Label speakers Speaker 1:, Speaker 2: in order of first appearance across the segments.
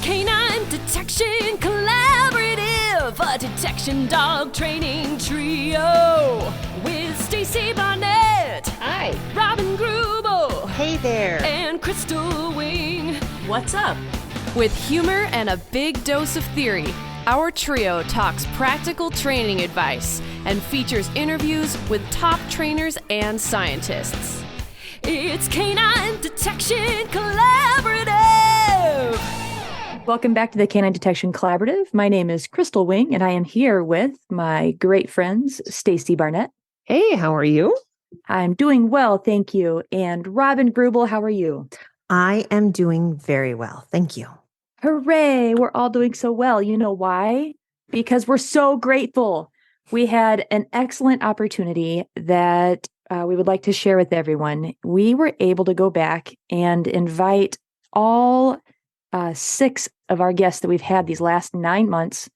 Speaker 1: Canine Detection Collaborative, a detection dog training trio with Stacy Barnett.
Speaker 2: Hi.
Speaker 1: Robin Grubel.
Speaker 2: Hey there.
Speaker 1: And Crystal Wing.
Speaker 2: What's up?
Speaker 1: With humor and a big dose of theory, our trio talks practical training advice and features interviews with top trainers and scientists. It's Canine Detection Collaborative.
Speaker 3: Welcome back to the Canine Detection Collaborative. My name is Crystal Wing, and I am here with my great friends, Stacy Barnett.
Speaker 2: Hey, how are you?
Speaker 3: I'm doing well, thank you. And Robin Grubel, how are you?
Speaker 4: I am doing very well, thank you.
Speaker 3: Hooray! We're all doing so well. You know why? Because we're so grateful. We had an excellent opportunity that we would like to share with everyone. We were able to go back and invite all 6 of our guests that we've had these last 9 months.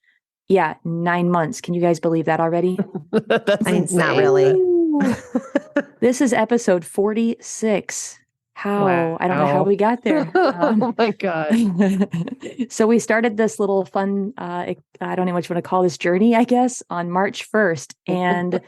Speaker 3: Yeah, 9 months. Can you guys believe that already?
Speaker 2: That's insane.
Speaker 4: Not really.
Speaker 3: This is episode 46. How?
Speaker 2: Wow.
Speaker 3: I don't know how we got there.
Speaker 2: Oh my God.
Speaker 3: So we started this little fun, I don't know what you want to call this journey, I guess, on March 1st. And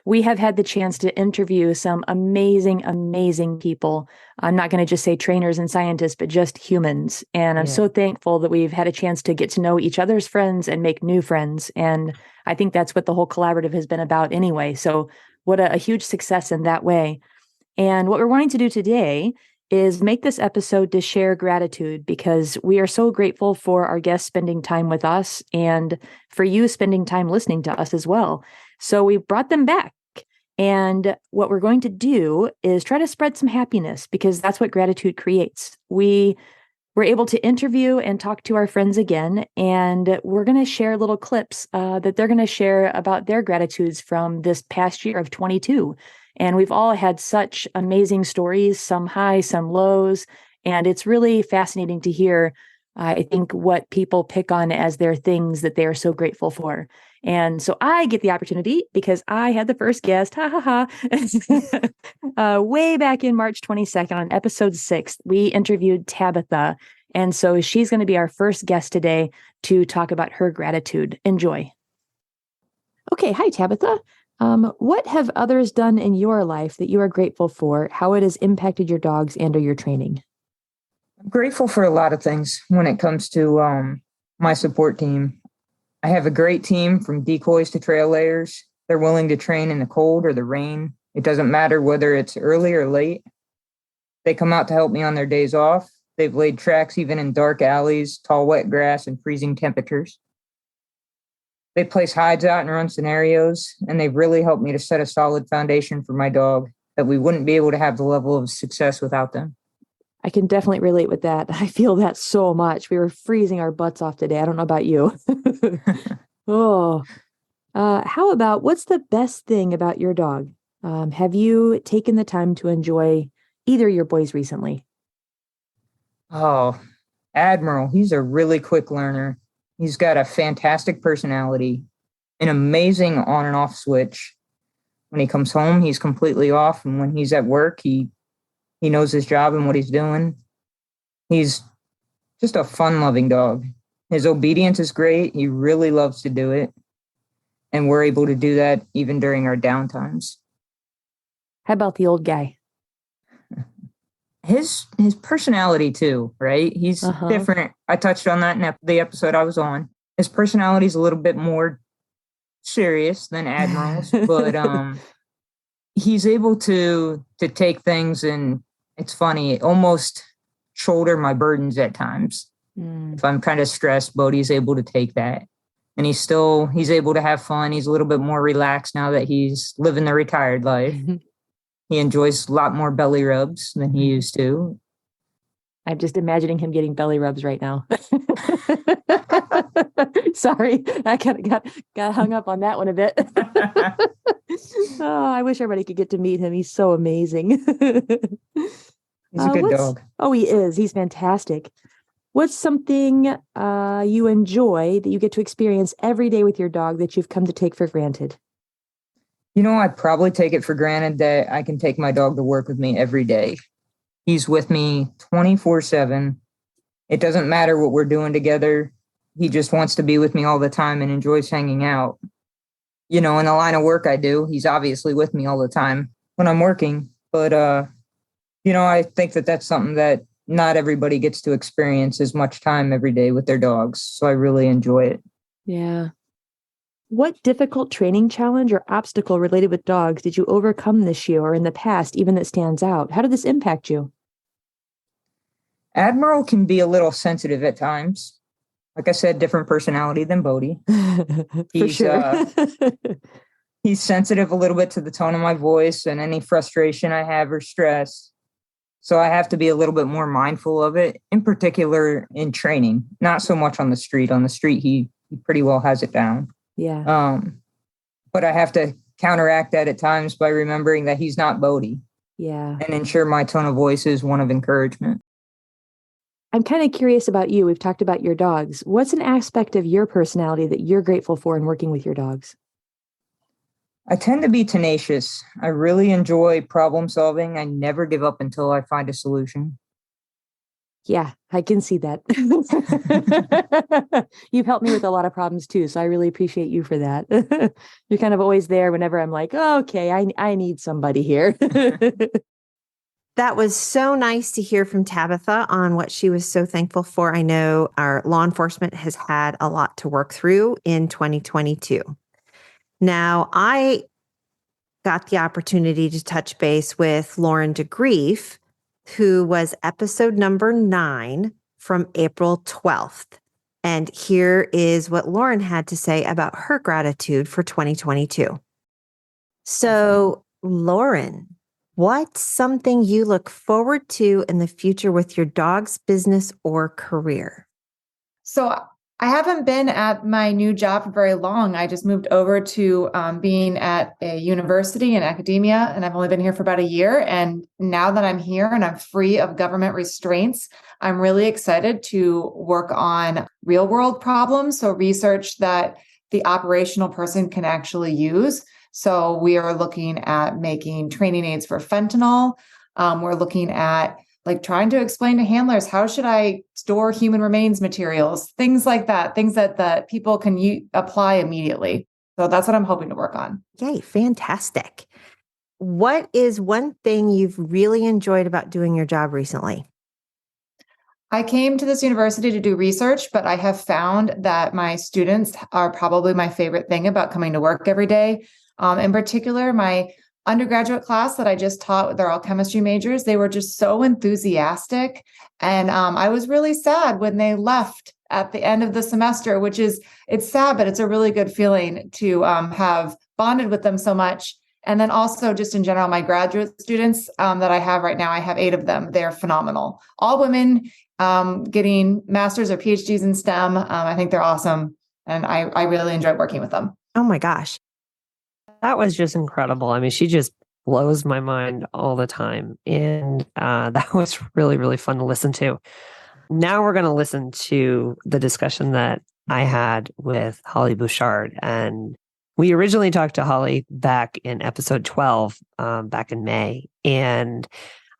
Speaker 3: we have had the chance to interview some amazing, amazing people. I'm not going to just say trainers and scientists, but just humans. And I'm so thankful that we've had a chance to get to know each other's friends and make new friends. And I think that's what the whole collaborative has been about anyway. So what a huge success in that way. And what we're wanting to do today is make this episode to share gratitude, because we are so grateful for our guests spending time with us and for you spending time listening to us as well. So we brought them back. And what we're going to do is try to spread some happiness, because that's what gratitude creates. We were able to interview and talk to our friends again, and we're going to share little clips that they're going to share about their gratitudes from this past year of 22. And we've all had such amazing stories, some high, some lows. And it's really fascinating to hear, I think, what people pick on as their things that they are so grateful for. And so I get the opportunity, because I had the first guest, way back in March 22nd on episode 6, we interviewed Tabitha. And so she's going to be our first guest today to talk about her gratitude. Enjoy. Okay. Hi, Tabitha. What have others done in your life that you are grateful for, how it has impacted your dogs and or your training?
Speaker 5: I'm grateful for a lot of things when it comes to my support team. I have a great team, from decoys to trail layers. They're willing to train in the cold or the rain. It doesn't matter whether it's early or late. They come out to help me on their days off. They've laid tracks even in dark alleys, tall wet grass, and freezing temperatures. They place hides out and run scenarios, and they've really helped me to set a solid foundation for my dog that we wouldn't be able to have the level of success without them.
Speaker 3: I can definitely relate with that. I feel that so much. We were freezing our butts off today. I don't know about you. How about, what's the best thing about your dog? Have you taken the time to enjoy either of your boys recently?
Speaker 5: Oh, Admiral, he's a really quick learner. He's got a fantastic personality, an amazing on and off switch. When he comes home, he's completely off. And when he's at work, he knows his job and what he's doing. He's just a fun-loving dog. His obedience is great. He really loves to do it. And we're able to do that even during our downtimes.
Speaker 3: How about the old guy?
Speaker 5: His personality too, right? He's different. I touched on that in the episode I was on. His personality is a little bit more serious than Admiral's, but he's able to take things, and it's funny, almost shoulder my burdens at times. If I'm kind of stressed, Bodhi's able to take that. And he's able to have fun. He's a little bit more relaxed now that he's living the retired life. He enjoys a lot more belly rubs than he used to.
Speaker 3: I'm just imagining him getting belly rubs right now. Sorry, I got hung up on that one a bit. Oh, I wish everybody could get to meet him. He's so amazing.
Speaker 5: He's a good dog.
Speaker 3: Oh, he is. He's fantastic. What's something you enjoy that you get to experience every day with your dog that you've come to take for granted?
Speaker 5: You know, I probably take it for granted that I can take my dog to work with me every day. He's with me 24/7. It doesn't matter what we're doing together. He just wants to be with me all the time and enjoys hanging out. In the line of work I do, he's obviously with me all the time when I'm working. But, I think that that's something that not everybody gets to experience as much time every day with their dogs. So I really enjoy it.
Speaker 3: Yeah. What difficult training challenge or obstacle related with dogs did you overcome this year or in the past, even that stands out? How did this impact you?
Speaker 5: Admiral can be a little sensitive at times. Like I said, different personality than Bodhi.
Speaker 3: For sure.
Speaker 5: He's sensitive a little bit to the tone of my voice and any frustration I have or stress. So I have to be a little bit more mindful of it, in particular in training, not so much on the street. On the street, he pretty well has it down.
Speaker 3: Yeah.
Speaker 5: But I have to counteract that at times by remembering that he's not Bodhi.
Speaker 3: Yeah.
Speaker 5: And ensure my tone of voice is one of encouragement.
Speaker 3: I'm kind of curious about you. We've talked about your dogs. What's an aspect of your personality that you're grateful for in working with your dogs?
Speaker 5: I tend to be tenacious. I really enjoy problem solving. I never give up until I find a solution.
Speaker 3: Yeah, I can see that. You've helped me with a lot of problems too, so I really appreciate you for that. You're kind of always there whenever I'm like, oh, okay, I need somebody here.
Speaker 4: That was so nice to hear from Tabitha on what she was so thankful for. I know our law enforcement has had a lot to work through in 2022. Now, I got the opportunity to touch base with Lauryn DeGreeff, who was episode number 9 from April 12th. And here is what Lauryn had to say about her gratitude for 2022. So, Lauryn, what's something you look forward to in the future with your dog's business or career?
Speaker 6: So I haven't been at my new job for very long. I just moved over to being at a university in academia, and I've only been here for about a year. And now that I'm here and I'm free of government restraints, I'm really excited to work on real world problems. So research that the operational person can actually use. So we are looking at making training aids for fentanyl. We're looking at trying to explain to handlers, how should I store human remains materials, things like that, things that people can apply immediately. So that's what I'm hoping to work on.
Speaker 4: Yay, fantastic. What is one thing you've really enjoyed about doing your job recently?
Speaker 6: I came to this university to do research, but I have found that my students are probably my favorite thing about coming to work every day. In particular, my undergraduate class that I just taught, they're all chemistry majors. They were just so enthusiastic. And I was really sad when they left at the end of the semester, it's sad, but it's a really good feeling to have bonded with them so much. And then also just in general, my graduate students that I have right now, I have 8 of them. They're phenomenal. All women getting masters or PhDs in STEM. I think they're awesome. And I really enjoy working with them.
Speaker 2: Oh my gosh. That was just incredible. I mean, she just blows my mind all the time. And that was really, really fun to listen to. Now we're going to listen to the discussion that I had with Holly Bushard. And we originally talked to Holly back in episode 12, back in May. And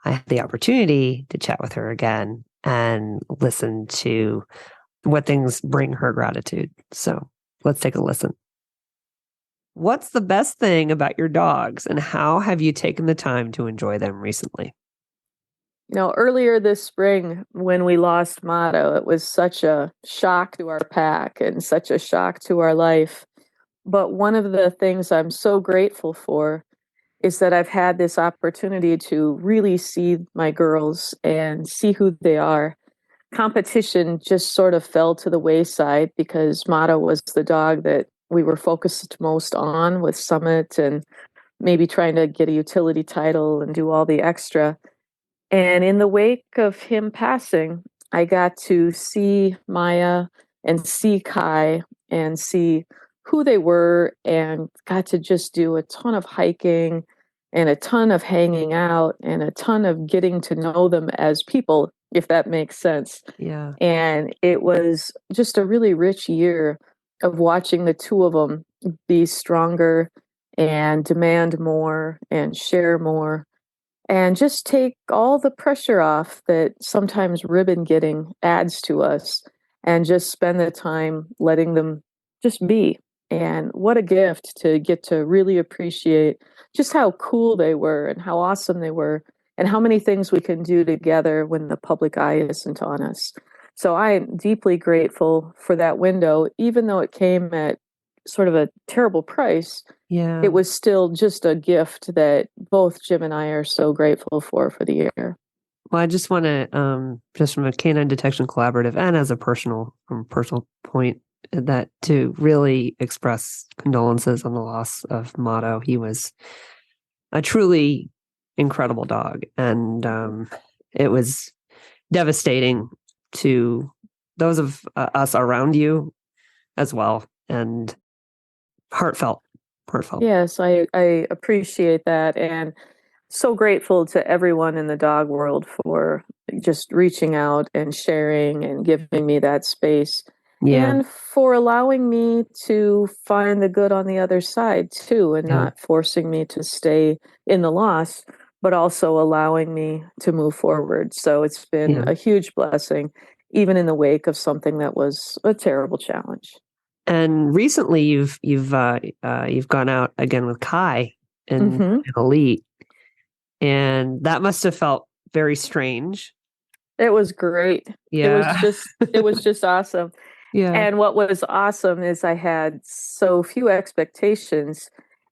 Speaker 2: I had the opportunity to chat with her again and listen to what things bring her gratitude. So let's take a listen. What's the best thing about your dogs, and how have you taken the time to enjoy them recently?
Speaker 7: Earlier this spring, when we lost Motto, it was such a shock to our pack and such a shock to our life. But one of the things I'm so grateful for is that I've had this opportunity to really see my girls and see who they are. Competition just sort of fell to the wayside because Motto was the dog that we were focused most on with Summit and maybe trying to get a utility title and do all the extra. And in the wake of him passing, I got to see Maya and see Kai and see who they were, and got to just do a ton of hiking and a ton of hanging out and a ton of getting to know them as people, if that makes sense.
Speaker 2: Yeah.
Speaker 7: And it was just a really rich year of watching the two of them be stronger and demand more and share more. and just take all the pressure off that sometimes ribbon getting adds to us, and just spend the time letting them just be. And what a gift to get to really appreciate just how cool they were and how awesome they were, and how many things we can do together when the public eye isn't on us. So I'm deeply grateful for that window, even though it came at sort of a terrible price.
Speaker 2: Yeah.
Speaker 7: It was still just a gift that both Jim and I are so grateful for the year.
Speaker 2: Well, I just want to, just from a canine detection collaborative and as a personal point, that to really express condolences on the loss of Motto. He was a truly incredible dog, and it was devastating to those of us around you as well, and heartfelt.
Speaker 7: Yes, I appreciate that, and so grateful to everyone in the dog world for just reaching out and sharing and giving me that space.
Speaker 2: Yeah.
Speaker 7: And for allowing me to find the good on the other side too, and not forcing me to stay in the loss, but also allowing me to move forward. So it's been a huge blessing, even in the wake of something that was a terrible challenge.
Speaker 2: And recently you've gone out again with Kai in Elite, and that must have felt very strange.
Speaker 7: It was great.
Speaker 2: Yeah.
Speaker 7: It was just awesome.
Speaker 2: Yeah.
Speaker 7: And what was awesome is I had so few expectations,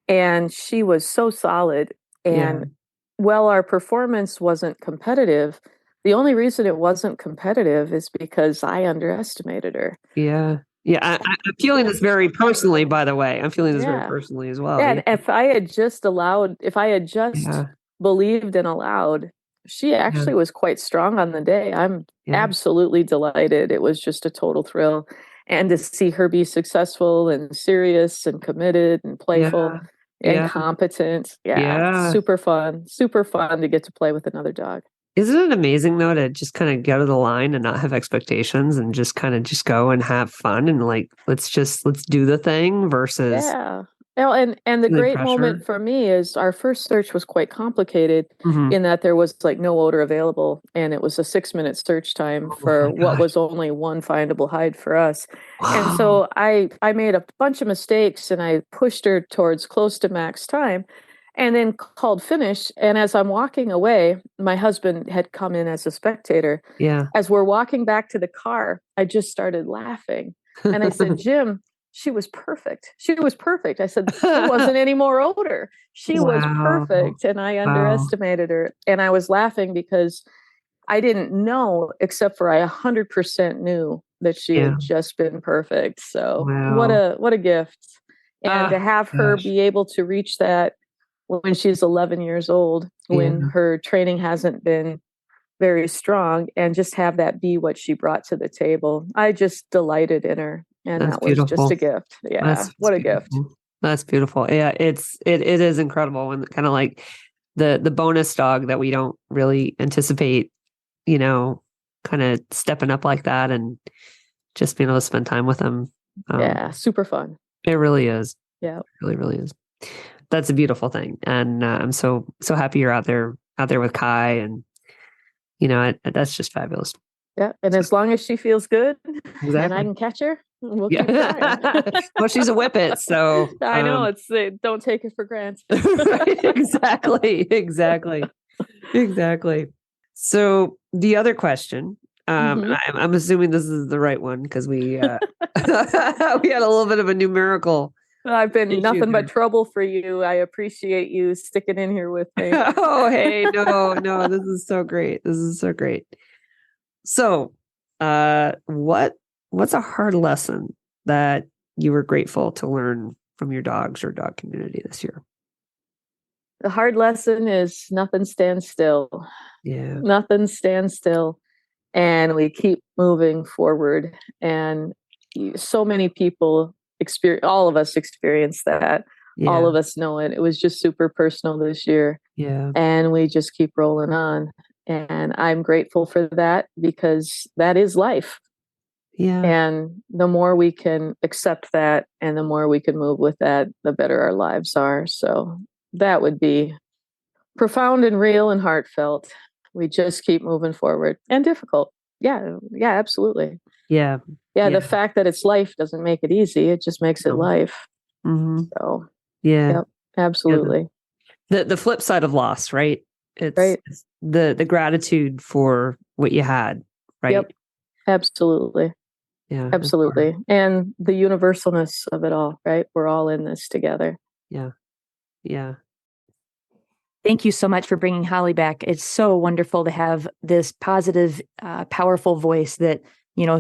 Speaker 7: and she was so solid. And while our performance wasn't competitive, the only reason it wasn't competitive is because I underestimated her.
Speaker 2: Yeah. Yeah. I'm feeling this very personally, by the way. I'm feeling this very personally as well.
Speaker 7: And if I had just believed and allowed, she actually was quite strong on the day. I'm absolutely delighted. It was just a total thrill. And to see her be successful and serious and committed and playful and competent. Super fun to get to play with another dog.
Speaker 2: Isn't it amazing though to just kind of go to the line and not have expectations and just kind of just go and have fun and like let's do the thing versus
Speaker 7: Well, and the great moment for me is our first search was quite complicated in that there was like no odor available, and it was a 6-minute search time for what was only one findable hide for us.
Speaker 2: Wow.
Speaker 7: And so I made a bunch of mistakes, and I pushed her towards close to max time, and then called finish. And as I'm walking away, my husband had come in as a spectater.
Speaker 2: Yeah.
Speaker 7: As we're walking back to the car, I just started laughing, and I said, Jim, she was perfect. She was perfect. I said, there wasn't any more odor. She was perfect. And I underestimated her. And I was laughing because I didn't know, except for I 100% knew that she had just been perfect. So what a gift. And to have her be able to reach that when she's 11 years old, when her training hasn't been very strong, and just have that be what she brought to the table. I just delighted in her. And that was just a gift. Yeah. What a gift.
Speaker 2: That's beautiful. Yeah. It is incredible when kind of like the bonus dog that we don't really anticipate, kind of stepping up like that and just being able to spend time with them.
Speaker 7: Super fun.
Speaker 2: It really is.
Speaker 7: Yeah.
Speaker 2: It really, really is. That's a beautiful thing. And I'm so happy you're out there with Kai, and, that's just fabulous.
Speaker 7: Yeah. And as long as she feels good and I can catch her, we'll keep trying.
Speaker 2: Well, she's a whippet, so
Speaker 7: I know don't take it for granted.
Speaker 2: Right, exactly. So the other question, I'm assuming this is the right one because we we had a little bit of a numerical.
Speaker 7: I've been nothing but trouble for you. I appreciate you sticking in here with me.
Speaker 2: Oh, hey, no, this is so great. So, what's a hard lesson that you were grateful to learn from your dogs or dog community this year?
Speaker 7: The hard lesson is nothing stands still.
Speaker 2: Yeah.
Speaker 7: Nothing stands still. And we keep moving forward. And so many people all of us experience that. Yeah. All of us know it. It was just super personal this year.
Speaker 2: Yeah.
Speaker 7: And we just keep rolling on. And I'm grateful for that because that is life.
Speaker 2: Yeah.
Speaker 7: And the more we can accept that and the more we can move with that, the better our lives are. So that would be profound and real and heartfelt. We just keep moving forward, and difficult. Yeah, absolutely.
Speaker 2: Yeah.
Speaker 7: The fact that it's life doesn't make it easy. It just makes it life.
Speaker 2: Mm-hmm.
Speaker 7: So
Speaker 2: yeah,
Speaker 7: absolutely.
Speaker 2: The flip side of loss, right? It's the gratitude for what you had, right?
Speaker 7: Yep. Absolutely.
Speaker 2: Yeah.
Speaker 7: Absolutely. And the universalness of it all, right? We're all in this together.
Speaker 2: Yeah. Yeah.
Speaker 3: Thank you so much for bringing Holly back. It's so wonderful to have this positive, powerful voice that,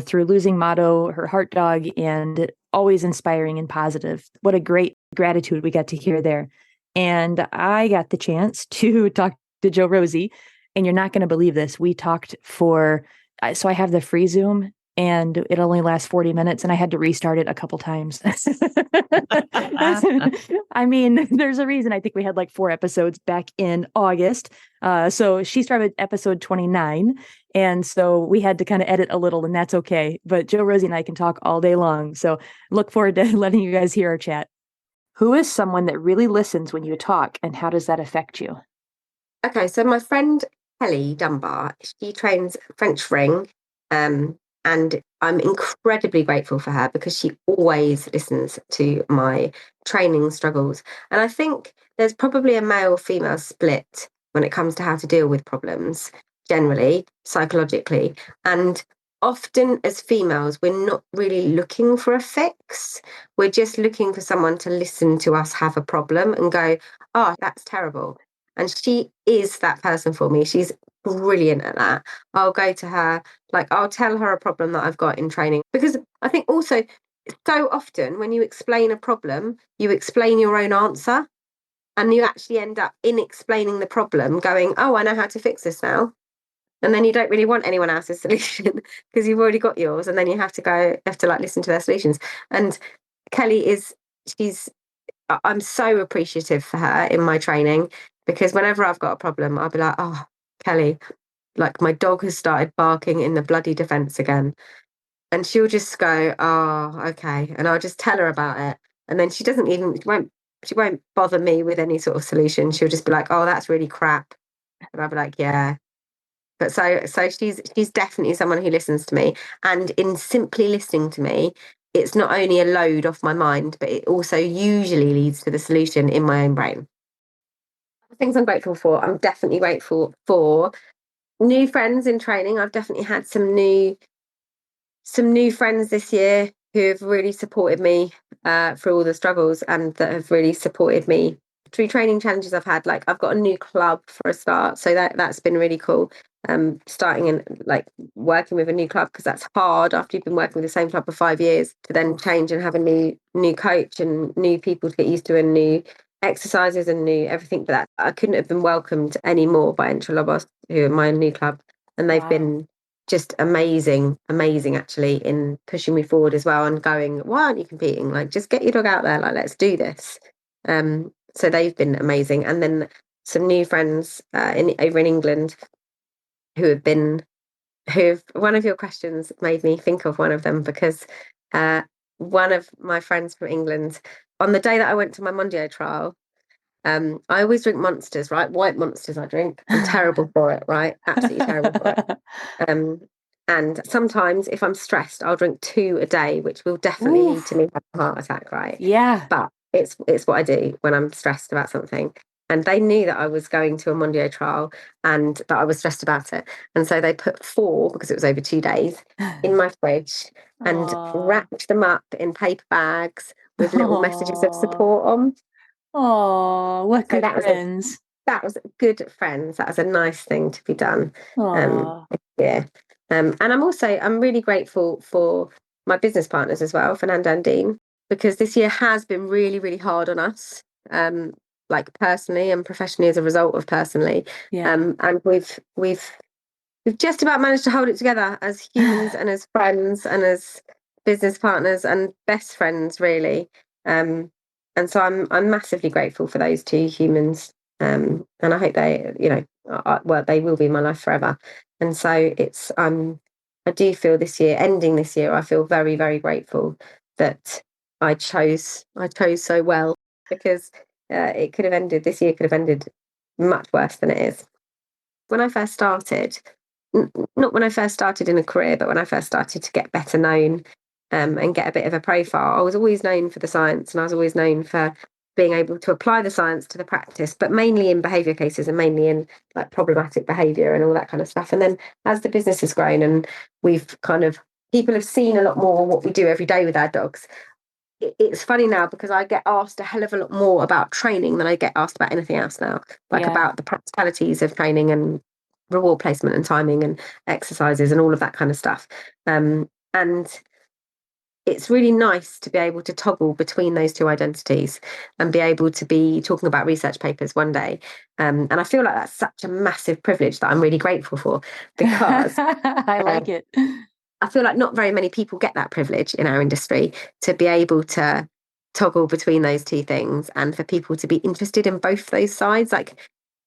Speaker 3: through losing Motto, her heart dog, and always inspiring and positive. What a great gratitude we got to hear there. And I got the chance to talk to Jo-Rosie, and you're not going to believe this. We talked so I have the free Zoom, and it only lasts 40 minutes, and I had to restart it a couple times. I mean, there's a reason. I think we had like 4 episodes back in August. So she started episode 29. And so we had to kind of edit a little, and that's okay. But Jo-Rosie and I can talk all day long. So look forward to letting you guys hear our chat. Who is someone that really listens when you talk, and how does that affect you?
Speaker 8: Okay, so my friend Kelly Dunbar, she trains French ring. And I'm incredibly grateful for her because she always listens to my training struggles. And I think there's probably a male-female split when it comes to how to deal with problems, generally, psychologically. And often as females, we're not really looking for a fix. We're just looking for someone to listen to us have a problem and go, oh, that's terrible. And she is that person for me. She's brilliant at that. I'll go to her, I'll tell her a problem that I've got in training. Because I think also so often when you explain a problem, you explain your own answer, and you actually end up in explaining the problem going, oh, I know how to fix this now. And then you don't really want anyone else's solution because you've already got yours. And then you have to listen to their solutions. And Kelly I'm so appreciative for her in my training, because whenever I've got a problem, I'll be like, oh, Kelly, my dog has started barking in the bloody defense again. And she'll just go, oh, okay. And I'll just tell her about it. And then she won't bother me with any sort of solution. She'll just be like, oh, that's really crap. And I'll be like, yeah. But so she's definitely someone who listens to me. And in simply listening to me, it's not only a load off my mind, but it also usually leads to the solution in my own brain. Things I'm grateful for. I'm definitely grateful for new friends in training. I've definitely had some new friends this year who have really supported me through all the struggles, and that have really supported me through training challenges I've had. I've got a new club for a start, so that's been really cool. Starting and working with a new club, because that's hard after you've been working with the same club for 5 years to then change and have a new coach and new people to get used to, and new exercises and new everything. But that I couldn't have been welcomed any more by Entre Lobos, who are my new club, and they've been just amazing actually in pushing me forward as well, and going, why aren't you competing? Just get your dog out there, let's do this. So they've been amazing. And then some new friends over in England who one of your questions made me think of one of them, because one of my friends from England, on the day that I went to my Mondial trial, I always drink Monsters, right? White Monsters I drink. I'm terrible for it, right? Absolutely terrible for it. And sometimes if I'm stressed, I'll drink 2 a day, which will definitely lead to me having a heart attack, right?
Speaker 3: Yeah.
Speaker 8: But it's what I do when I'm stressed about something. And they knew that I was going to a Mondial trial and that I was stressed about it. And so they put 4, because it was over 2 days, in my fridge and wrapped them up in paper bags with little messages of support on.
Speaker 3: Oh, what good friends.
Speaker 8: That was good friends. That was a nice thing to be done. Yeah. And I'm really grateful for my business partners as well, Fernanda and Dean, because this year has been really, really hard on us. Personally and professionally, as a result of personally. And we've just about managed to hold it together as humans and as friends and as business partners and best friends, really. And so I'm massively grateful for those 2 humans. And I hope they, they will be in my life forever. And so I do feel ending this year, I feel very, very grateful that I chose so well, because this year could have ended much worse than it is. When I first started, not when I first started in a career, but when I first started to get better known and get a bit of a profile, I was always known for the science, and I was always known for being able to apply the science to the practice, but mainly in behaviour cases and mainly in like problematic behaviour and all that kind of stuff. And then as the business has grown and people have seen a lot more what we do every day with our dogs, it's funny now because I get asked a hell of a lot more about training than I get asked about anything else now, about the practicalities of training and reward placement and timing and exercises and all of that kind of stuff. And it's really nice to be able to toggle between those two identities and be able to be talking about research papers one day. And I feel like that's such a massive privilege that I'm really grateful for, because
Speaker 3: I like it.
Speaker 8: I feel like not very many people get that privilege in our industry to be able to toggle between those two things and for people to be interested in both those sides. Like,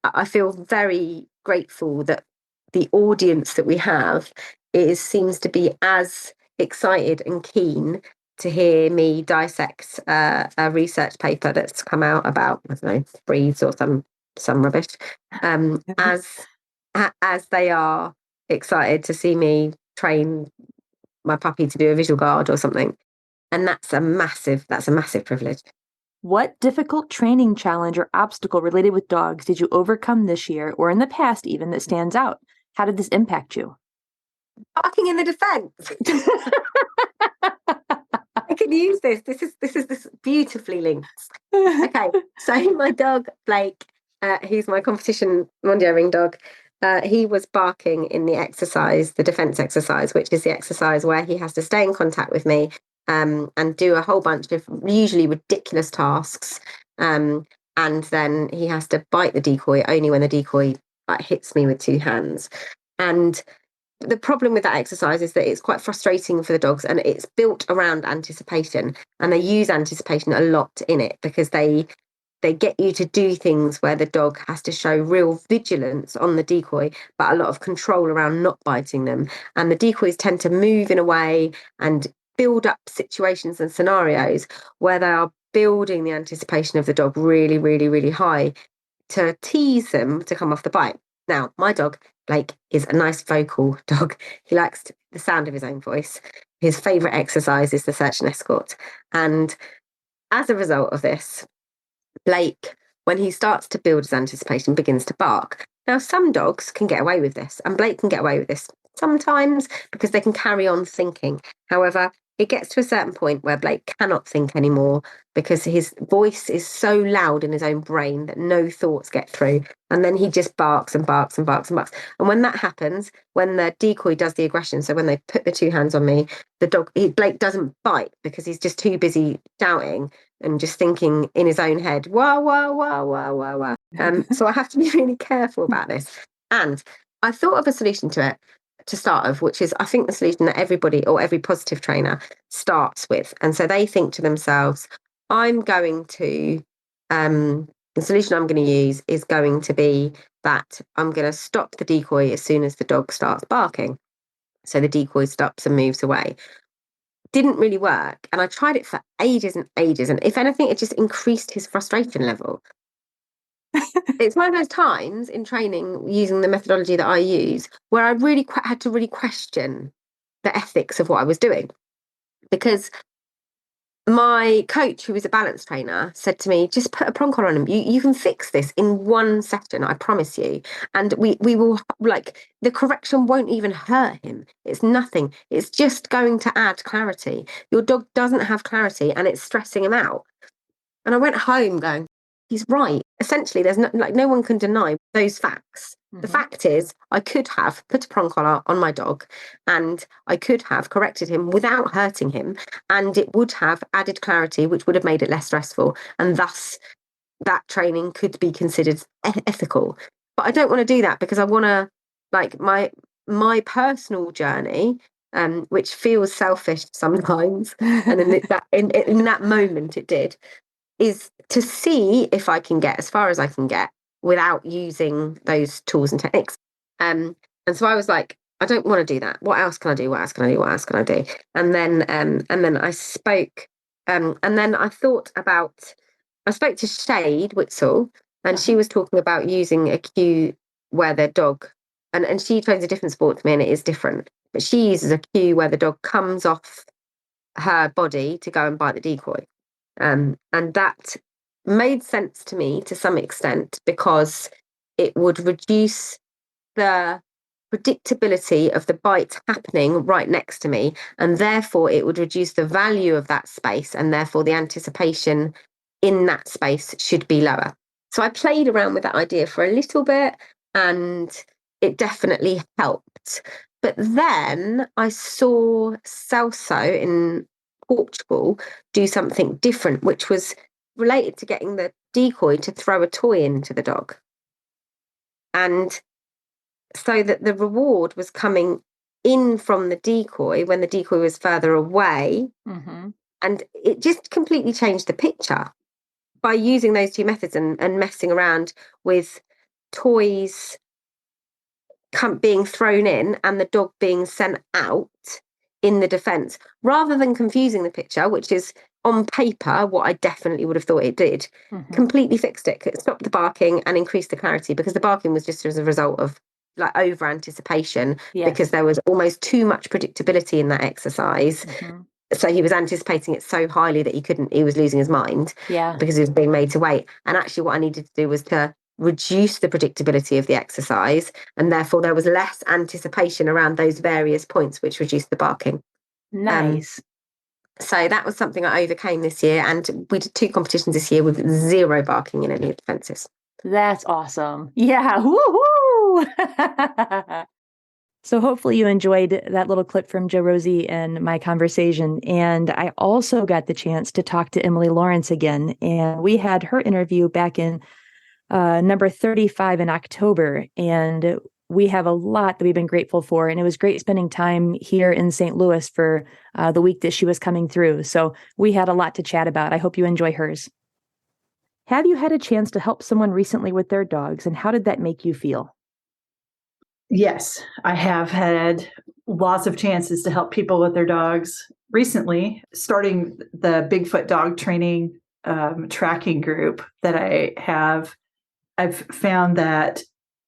Speaker 8: I feel very grateful that the audience that we have seems to be as excited and keen to hear me dissect a research paper that's come out about, I don't know, breeds or some rubbish, as they are excited to see me train my puppy to do a visual guard or something. And that's a massive privilege.
Speaker 3: What difficult training challenge or obstacle related with dogs did you overcome this year or in the past even that stands out? How did this impact you?
Speaker 8: Barking in the defense. I can use this. This is beautifully linked. Okay, so my dog Blake, he's my competition Mondial ring dog. He was barking in the exercise, the defense exercise, which is the exercise where he has to stay in contact with me and do a whole bunch of usually ridiculous tasks. And then he has to bite the decoy only when the decoy hits me with two hands. And the problem with that exercise is that it's quite frustrating for the dogs, and it's built around anticipation, and they use anticipation a lot in it because they get you to do things where the dog has to show real vigilance on the decoy, but a lot of control around not biting them. And the decoys tend to move in a way and build up situations and scenarios where they are building the anticipation of the dog really, really, really high to tease them to come off the bite. Now, my dog, Blake, is a nice vocal dog. He likes the sound of his own voice. His favourite exercise is the search and escort. And as a result of this, Blake, when he starts to build his anticipation, begins to bark. Now, some dogs can get away with this, and Blake can get away with this sometimes because they can carry on thinking. However, it gets to a certain point where Blake cannot think anymore because his voice is so loud in his own brain that no thoughts get through. And then he just barks and barks and barks and barks. And when that happens, when the decoy does the aggression, so when they put the two hands on me, Blake doesn't bite because he's just too busy shouting and just thinking in his own head, wah, wah, wah, wah, wah, wah. So I have to be really careful about this. And I thought of a solution to it to start with, which is, I think, the solution that everybody or every positive trainer starts with. And so they think to themselves, the solution I'm going to use is going to be that I'm going to stop the decoy as soon as the dog starts barking. So the decoy stops and moves away. Didn't really work. And I tried it for ages and ages. And if anything, it just increased his frustration level. It's one of those times in training using the methodology that I use where I really had to really question the ethics of what I was doing, because my coach, who was a balance trainer, said to me, just put a prong collar on him. You can fix this in one session, I promise you. And we will, the correction won't even hurt him. It's nothing. It's just going to add clarity. Your dog doesn't have clarity and it's stressing him out. And I went home going, he's right. Essentially, there's no one can deny those facts. Mm-hmm. The fact is, I could have put a prong collar on my dog and I could have corrected him without hurting him, and it would have added clarity, which would have made it less stressful, and thus that training could be considered ethical. But I don't want to do that because I want to, my personal journey, which feels selfish sometimes, and in that moment it did, is to see if I can get as far as I can get without using those tools and techniques. And so I was like, I don't want to do that. What else can I do? What else can I do? What else can I do? And then I spoke, and then I spoke to Shade Witzel, And she was talking about using a cue where the dog, and she trains a different sport to me and it is different, but she uses a cue where the dog comes off her body to go and bite the decoy. And that made sense to me to some extent because it would reduce the predictability of the bite happening right next to me, and therefore it would reduce the value of that space, and therefore the anticipation in that space should be lower. So I played around with that idea for a little bit and it definitely helped. But then I saw Celso in Portugal do something different, which was related to getting the decoy to throw a toy into the dog. And so that the reward was coming in from the decoy when the decoy was further away.
Speaker 3: Mm-hmm.
Speaker 8: And it just completely changed the picture by using those two methods and messing around with toys being thrown in and the dog being sent out in the defense, rather than confusing the picture, which is on paper what I definitely would have thought it did.
Speaker 3: Mm-hmm.
Speaker 8: Completely fixed it. It stopped the barking and increased the clarity, because the barking was just as a result of like over anticipation.
Speaker 3: Yes.
Speaker 8: Because there was almost too much predictability in that exercise.
Speaker 3: Mm-hmm.
Speaker 8: So he was anticipating it so highly that he was losing his mind.
Speaker 3: Yeah.
Speaker 8: Because he was being made to wait. And actually what I needed to do was to reduce the predictability of the exercise, and therefore there was less anticipation around those various points, which reduced the barking.
Speaker 3: Nice.
Speaker 8: So that was something I overcame this year, and we did 2 competitions this year with 0 barking in any of the fences.
Speaker 3: That's awesome. Yeah. Woo-hoo! So hopefully you enjoyed that little clip from Jo-Rosie and my conversation. And I also got the chance to talk to Emily Lawrence again. And we had her interview back in number 35 in October. And we have a lot that we've been grateful for. And it was great spending time here in St. Louis for the week that she was coming through. So we had a lot to chat about. I hope you enjoy hers. Have you had a chance to help someone recently with their dogs, and how did that make you feel?
Speaker 9: Yes, I have had lots of chances to help people with their dogs recently, starting the Bigfoot dog training tracking group that I have. I've found that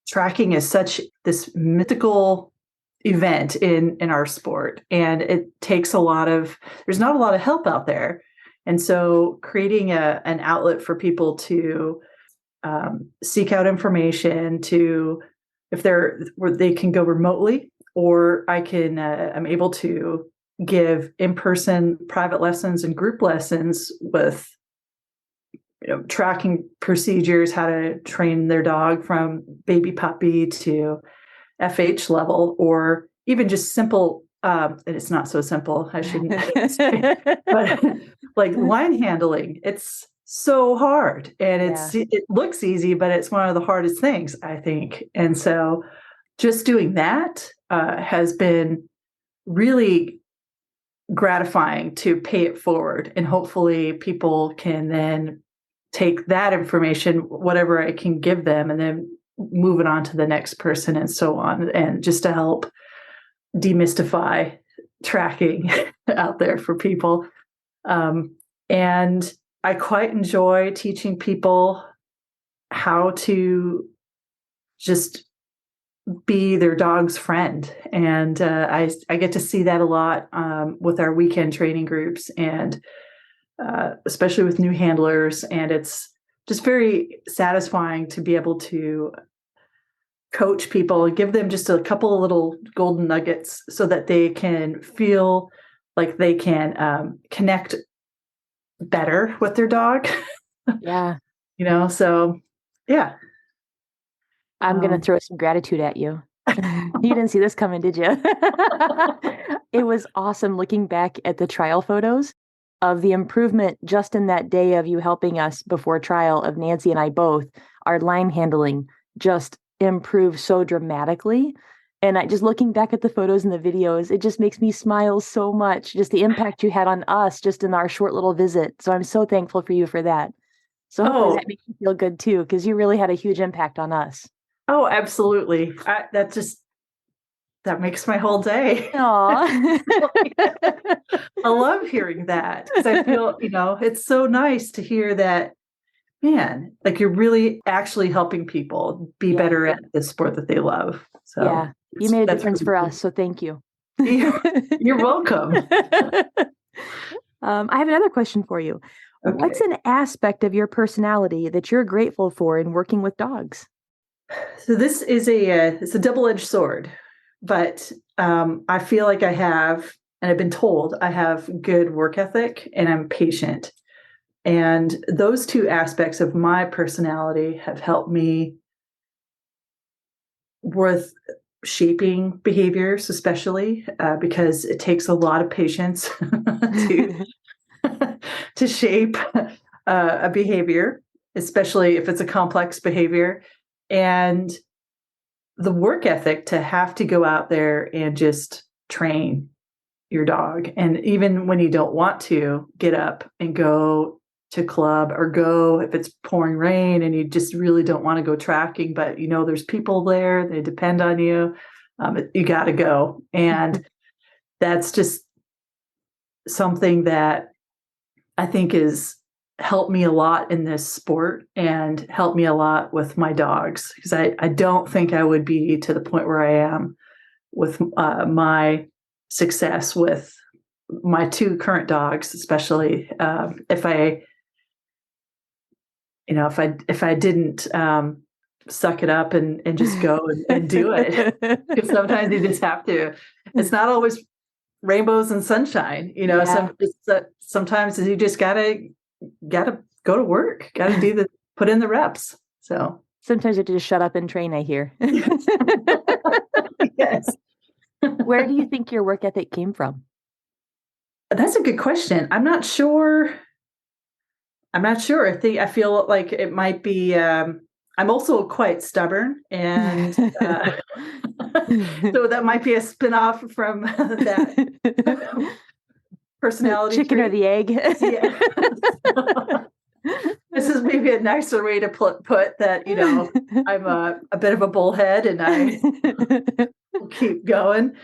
Speaker 9: tracking is such this mythical event in our sport, and it takes there's not a lot of help out there. And so creating an outlet for people to seek out information, to if they can go remotely, or I'm able to give in-person private lessons and group lessons with tracking procedures, how to train their dog from baby puppy to FH level, or even just simple, and it's not so simple, I shouldn't say, but like line handling. It's so hard, and it looks easy, but it's one of the hardest things, I think. And so just doing that has been really gratifying to pay it forward. And hopefully people can then take that information, whatever I can give them, and then move it on to the next person and so on. And just to help demystify tracking out there for people. And I quite enjoy teaching people how to just be their dog's friend. And I get to see that a lot with our weekend training groups, and especially with new handlers. And it's just very satisfying to be able to coach people and give them just a couple of little golden nuggets so that they can feel like they can connect better with their dog.
Speaker 3: Yeah.
Speaker 9: So yeah.
Speaker 3: I'm going to throw some gratitude at you. You didn't see this coming, did you? It was awesome looking back at the trial photos of the improvement just in that day of you helping us before trial, of Nancy and I both. Our line handling just improved so dramatically. And I just looking back at the photos and the videos, it just makes me smile so much. Just the impact you had on us just in our short little visit. So I'm so thankful for you for that. So hopefully that makes you feel good too, because you really had a huge impact on us.
Speaker 9: Oh, absolutely. That makes my whole day.
Speaker 3: Aww.
Speaker 9: I love hearing that, because I feel, it's so nice to hear that man, like you're really actually helping people be better at the sport that they love. So
Speaker 3: yeah, you made a difference
Speaker 9: really
Speaker 3: for
Speaker 9: cool.
Speaker 3: us. So thank you.
Speaker 9: You're welcome.
Speaker 3: I have another question for you.
Speaker 9: Okay.
Speaker 3: What's an aspect of your personality that you're grateful for in working with dogs?
Speaker 9: So this is it's a double-edged sword, but I feel like I have, and I've been told I have good work ethic and I'm patient. And those two aspects of my personality have helped me with shaping behaviors, especially because it takes a lot of patience to shape a behavior, especially if it's a complex behavior. And the work ethic to have to go out there and just train your dog. And even when you don't want to, get up and go to club or go if it's pouring rain and you just really don't want to go tracking, but you know there's people there, they depend on you, you got to go. And that's just something that I think is helped me a lot in this sport and helped me a lot with my dogs, because I don't think I would be to the point where I am with my success with my two current dogs, especially if I didn't suck it up and just go and do it. Because sometimes you just have to. It's not always rainbows and sunshine, sometimes you just gotta go to work, gotta put in the reps. So
Speaker 3: sometimes you have to just shut up and train, I hear.
Speaker 9: Yes.
Speaker 3: Where do you think your work ethic came from?
Speaker 9: That's a good question. I'm not sure. I feel like it might be, I'm also quite stubborn, and so that might be a spinoff from that personality.
Speaker 3: The chicken
Speaker 9: trait.
Speaker 3: or the egg?
Speaker 9: Yeah. This is maybe a nicer way to put that, I'm a bit of a bullhead and I will keep going,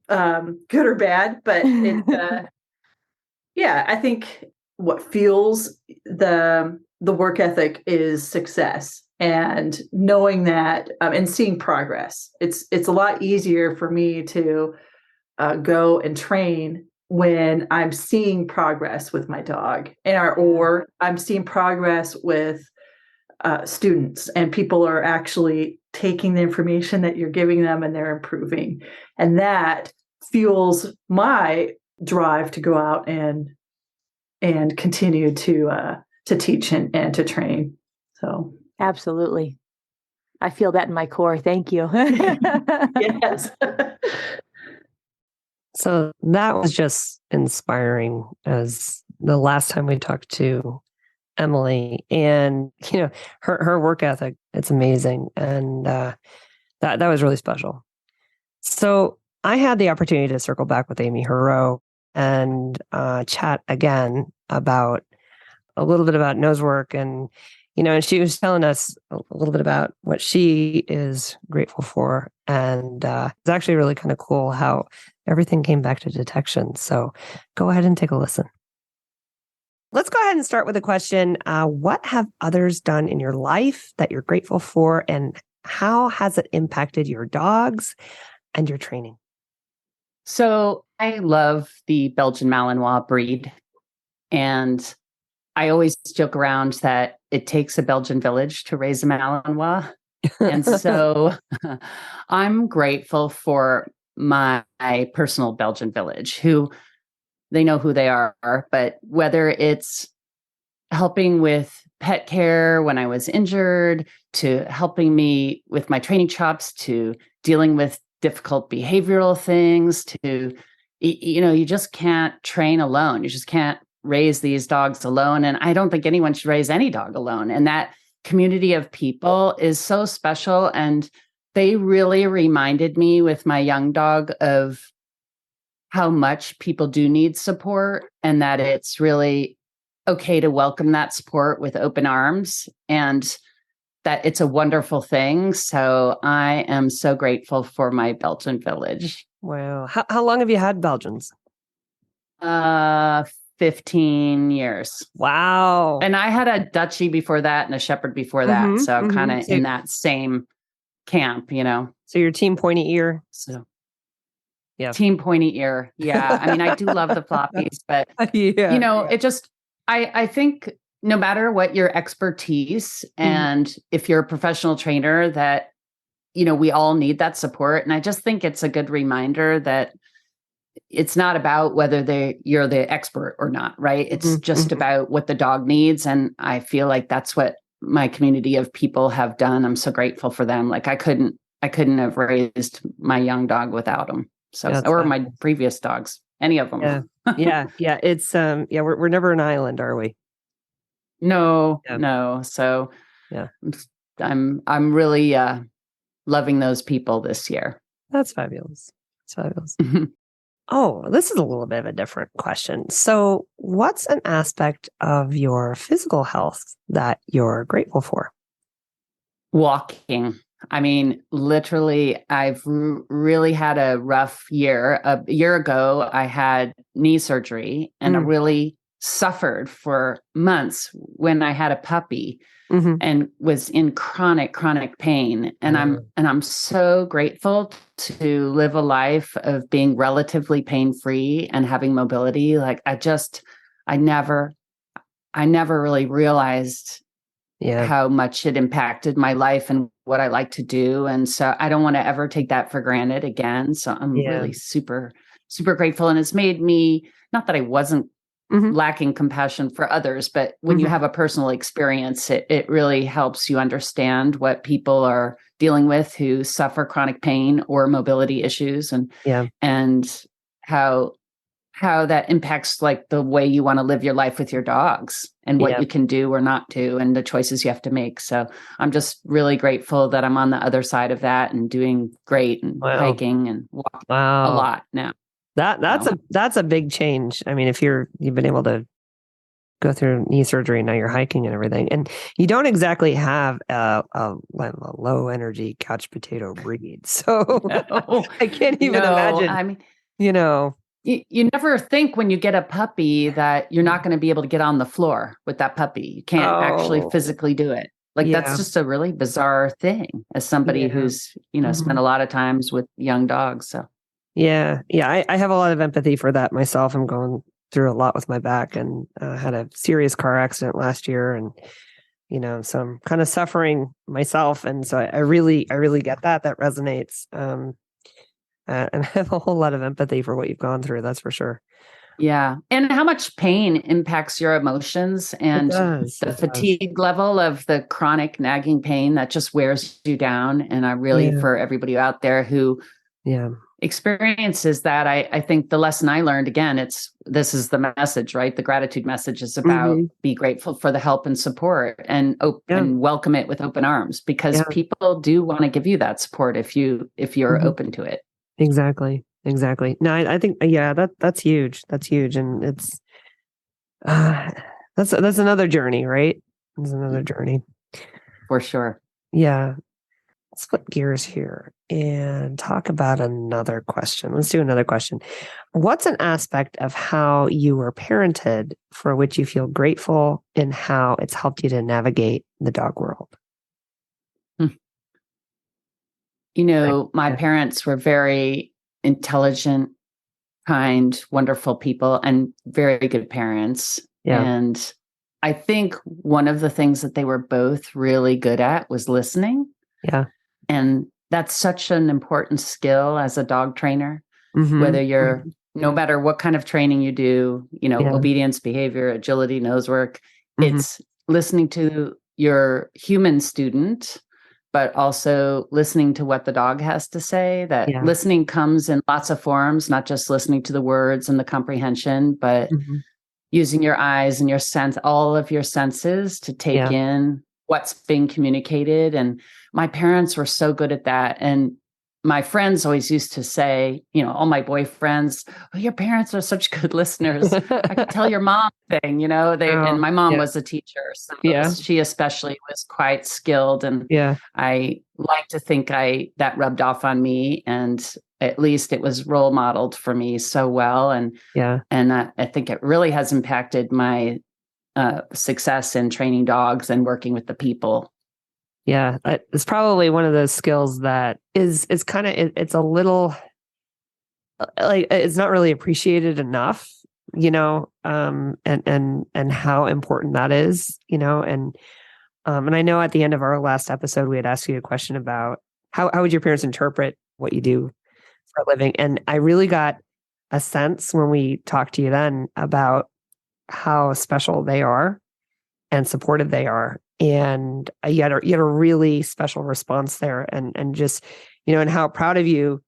Speaker 9: good or bad, but I think what fuels the work ethic is success, and knowing that and seeing progress. It's a lot easier for me to go and train when I'm seeing progress with my dog, or I'm seeing progress with students, and people are actually taking the information that you're giving them and they're improving. And that fuels my drive to go out and continue to teach and to train. So
Speaker 3: absolutely. I feel that in my core. Thank you.
Speaker 9: Yes.
Speaker 2: So that was just inspiring, as the last time we talked to Emily, and her work ethic, it's amazing. And that was really special. So I had the opportunity to circle back with Amy Herot and chat again about a little bit about nose work, and and she was telling us a little bit about what she is grateful for. And it's actually really kind of cool how everything came back to detection. So go ahead and take a listen. Let's go ahead and start with a question. What have others done in your life that you're grateful for, and how has it impacted your dogs and your training?
Speaker 10: So I love the Belgian Malinois breed, and I always joke around that it takes a Belgian village to raise a Malinois. And so I'm grateful for my personal Belgian village, who they know who they are, but whether it's helping with pet care when I was injured, to helping me with my training chops, to dealing with difficult behavioral things, to, you just can't train alone. You just can't raise these dogs alone. And I don't think anyone should raise any dog alone. And that community of people is so special. And they really reminded me with my young dog of how much people do need support, and that it's really okay to welcome that support with open arms, and that it's a wonderful thing. So I am so grateful for my Belgian village.
Speaker 2: Wow. How long have you had Belgians?
Speaker 10: 15 years.
Speaker 2: Wow.
Speaker 10: And I had a Dutchie before that and a Shepherd before that. So I'm kind of in that same camp,
Speaker 2: So your team pointy ear.
Speaker 10: So
Speaker 2: yeah.
Speaker 10: Team pointy ear. Yeah. I mean, I do love the floppies, but it just, I think no matter what your expertise and if you're a professional trainer that, we all need that support. And I just think it's a good reminder that it's not about whether you're the expert or not, right? It's just about what the dog needs. And I feel like that's what my community of people have done. I'm so grateful for them. Like I couldn't have raised my young dog without them. So, or my previous dogs, any of them.
Speaker 2: Yeah. It's, we're never an island, are we?
Speaker 10: No. So I'm really, loving those people this year.
Speaker 2: That's fabulous. Oh, this is a little bit of a different question. So what's an aspect of your physical health that you're grateful for?
Speaker 10: Walking. I mean, literally, I've really had a rough year. A year ago, I had knee surgery and I really suffered for months when I had a puppy and was in chronic I I'm so grateful to live a life of being relatively pain-free and having mobility. Like I never really realized how much it impacted my life and what I like to do. And so I don't want to ever take that for granted again. So I'm really super, super grateful. And it's made me, not that I wasn't lacking compassion for others, but when you have a personal experience, it really helps you understand what people are dealing with who suffer chronic pain or mobility issues and how that impacts like the way you want to live your life with your dogs and what you can do or not do and the choices you have to make. So I'm just really grateful that I'm on the other side of that and doing great and hiking and walking a lot now.
Speaker 2: That's a big change. I mean, if you've been able to go through knee surgery and now you're hiking and everything, and you don't exactly have a low energy couch potato breed. So I can't even imagine.
Speaker 10: I mean, you never think when you get a puppy that you're not going to be able to get on the floor with that puppy. You can't actually physically do it. Like that's just a really bizarre thing as somebody who's, spent a lot of times with young dogs. So.
Speaker 2: Yeah. I have a lot of empathy for that myself. I'm going through a lot with my back and had a serious car accident last year. And, so I'm kind of suffering myself. And so I really get that. That resonates. And I have a whole lot of empathy for what you've gone through. That's for sure.
Speaker 10: Yeah. And how much pain impacts your emotions and the fatigue level of the chronic nagging pain that just wears you down. And I really, for everybody out there who experiences that, I think the lesson I learned, again, this is the message, right? The gratitude message is about be grateful for the help and support and welcome it with open arms because people do want to give you that support if you're open to it.
Speaker 2: Exactly. No, I think, that's huge. That's huge. And it's, that's another journey, right? It's another journey.
Speaker 10: For sure.
Speaker 2: Yeah. Let's flip gears here and talk about another question. Let's do another question. What's an aspect of how you were parented for which you feel grateful and how it's helped you to navigate the dog world?
Speaker 10: My parents were very intelligent, kind, wonderful people and very good parents. Yeah. And I think one of the things that they were both really good at was listening.
Speaker 2: Yeah.
Speaker 10: And that's such an important skill as a dog trainer, whether you're, no matter what kind of training you do, obedience, behavior, agility, nose work, it's listening to your human student, but also listening to what the dog has to say. That listening comes in lots of forms, not just listening to the words and the comprehension, but using your eyes and your sense, all of your senses to take in what's being communicated. And my parents were so good at that. And my friends always used to say, all my boyfriends, oh, your parents are such good listeners. I could tell your mom thing, and my mom was a teacher. So she especially was quite skilled. And I like to think that rubbed off on me. And at least it was role modeled for me so well. And I think it really has impacted my success in training dogs and working with the people.
Speaker 2: Yeah, it's probably one of those skills that is kind of it's a little like it's not really appreciated enough, and how important that is, and I know at the end of our last episode we had asked you a question about how would your parents interpret what you do for a living, and I really got a sense when we talked to you then about how special they are and supportive they are. And you had a really special response there, and just, and how proud of you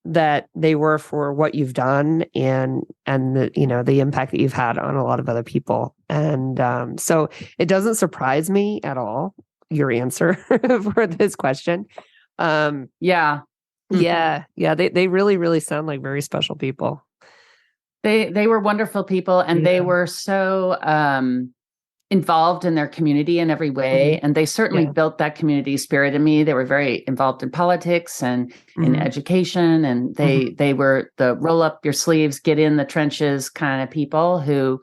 Speaker 2: that they were for what you've done and the, the impact that you've had on a lot of other people. And so it doesn't surprise me at all, your answer for this question.
Speaker 10: Yeah.
Speaker 2: They really, really sound like very special people.
Speaker 10: They were wonderful people, and they were so involved in their community in every way. And they certainly built that community spirit in me. They were very involved in politics and in education. And they were the roll up your sleeves, get in the trenches kind of people who,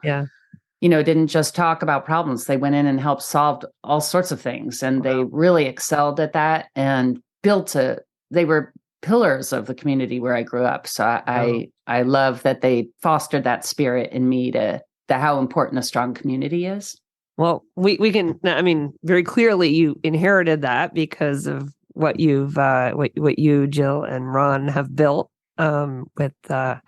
Speaker 10: didn't just talk about problems. They went in and helped solve all sorts of things. And they really excelled at that and they were pillars of the community where I grew up. So I love that they fostered that spirit in me to how important a strong community is.
Speaker 2: Well, we can, very clearly you inherited that because of what you've, what you, Jill, and Ron have built with the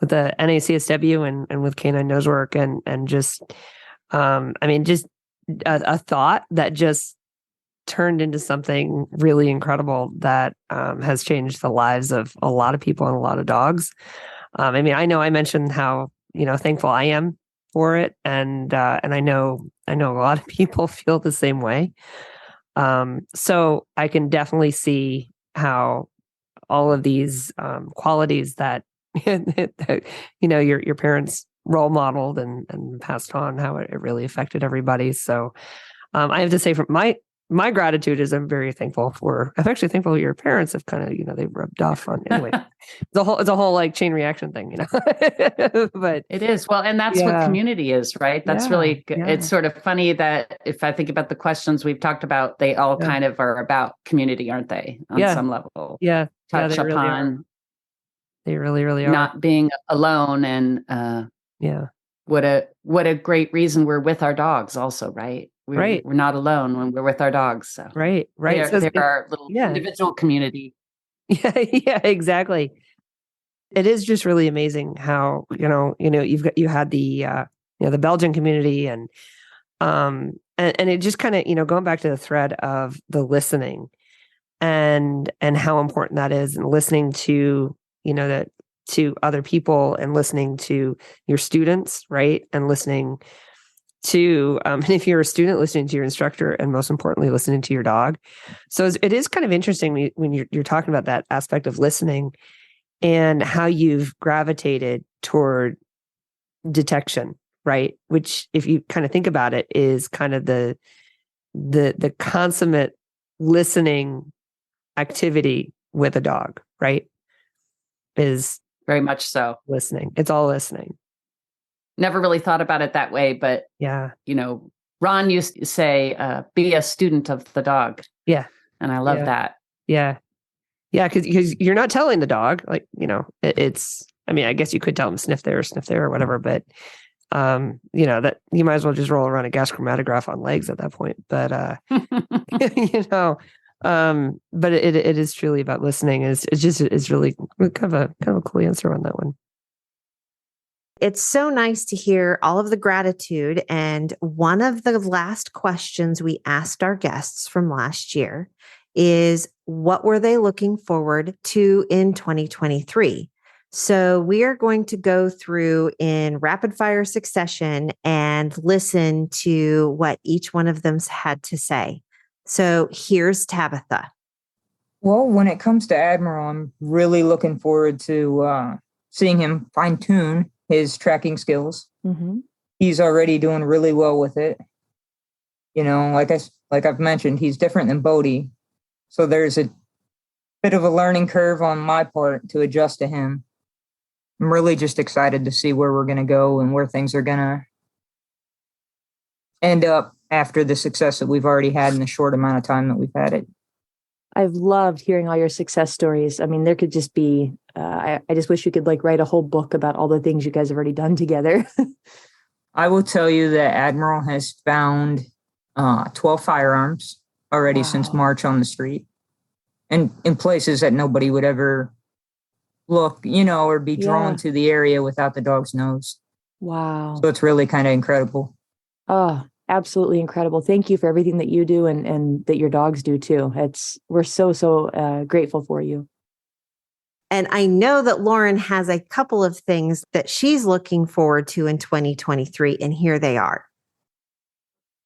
Speaker 2: NACSW and with Canine Nosework and just, just a thought that just turned into something really incredible that has changed the lives of a lot of people and a lot of dogs. I know I mentioned how, thankful I am for it. And I know a lot of people feel the same way. So I can definitely see how all of these qualities that, your parents role modeled and passed on, how it really affected everybody. So I have to say, from my gratitude is I'm actually thankful your parents have kind of, they've rubbed off on anyway. It's a whole like chain reaction thing, but
Speaker 10: it is. Well, and that's what community is, right? That's really, it's sort of funny that if I think about the questions we've talked about, they all kind of are about community, aren't they? On some level.
Speaker 2: Yeah.
Speaker 10: Touch
Speaker 2: they
Speaker 10: upon.
Speaker 2: They really, really are.
Speaker 10: Not being alone and what a great reason we're with our dogs also, right? We're not alone when we're with our dogs. So
Speaker 2: right.
Speaker 10: They're our little individual community.
Speaker 2: Yeah, exactly. It is just really amazing how, you had the the Belgian community and it just kind of, going back to the thread of the listening and how important that is, and listening to, that to other people and listening to your students, right? And listening to, and if you're a student, listening to your instructor, and most importantly, listening to your dog. So it is kind of interesting when you're talking about that aspect of listening and how you've gravitated toward detection, right? Which, if you kind of think about it, is kind of the consummate listening activity with a dog, right? Is
Speaker 10: very much so
Speaker 2: listening. It's all listening.
Speaker 10: Never really thought about it that way, but Ron used to say, be a student of the dog.
Speaker 2: Yeah.
Speaker 10: And I love that.
Speaker 2: Yeah. Yeah. Cause you're not telling the dog, like, it's, I guess you could tell him sniff there or whatever, but, that you might as well just roll around a gas chromatograph on legs at that point. But, but it is truly about listening. It's really kind of a cool answer on that one.
Speaker 4: It's so nice to hear all of the gratitude. And one of the last questions we asked our guests from last year is, what were they looking forward to in 2023? So we are going to go through in rapid fire succession and listen to what each one of them had to say. So here's Tabitha.
Speaker 5: Well, when it comes to Admiral, I'm really looking forward to seeing him fine-tune his tracking skills.
Speaker 3: Mm-hmm.
Speaker 5: He's already doing really well with it. Like I've mentioned, he's different than Bodhi. So there's bit of a learning curve on my part to adjust to him. I'm really just excited to see where we're going to go and where things are going to end up after the success that we've already had in the short amount of time that we've had it.
Speaker 3: I've loved hearing all your success stories. I mean, there could just be, I just wish you could like write a whole book about all the things you guys have already done together.
Speaker 5: I will tell you that Admiral has found 12 firearms already since March on the street, and in places that nobody would ever look, or be drawn to the area without the dog's nose.
Speaker 3: Wow.
Speaker 5: So it's really kind of incredible.
Speaker 3: Oh, absolutely incredible. Thank you for everything that you do and that your dogs do too. We're so grateful for you.
Speaker 4: And I know that Lauryn has a couple of things that she's looking forward to in 2023, and here they are.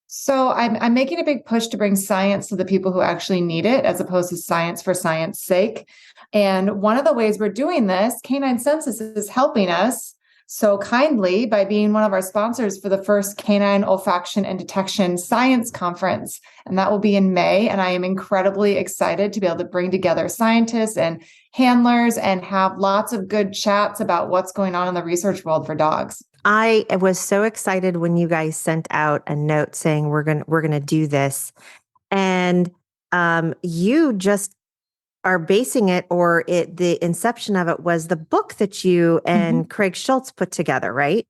Speaker 6: So I'm making a big push to bring science to the people who actually need it, as opposed to science for science sake. And one of the ways we're doing this, Canine Census is helping us so kindly by being one of our sponsors for the first Canine Olfaction and Detection Science Conference. And that will be in May. And I am incredibly excited to be able to bring together scientists and handlers and have lots of good chats about what's going on in the research world for dogs.
Speaker 4: I was so excited when you guys sent out a note saying we're gonna do this, and you just are basing it, or the inception of it was the book that you and Craig Schultz put together, right?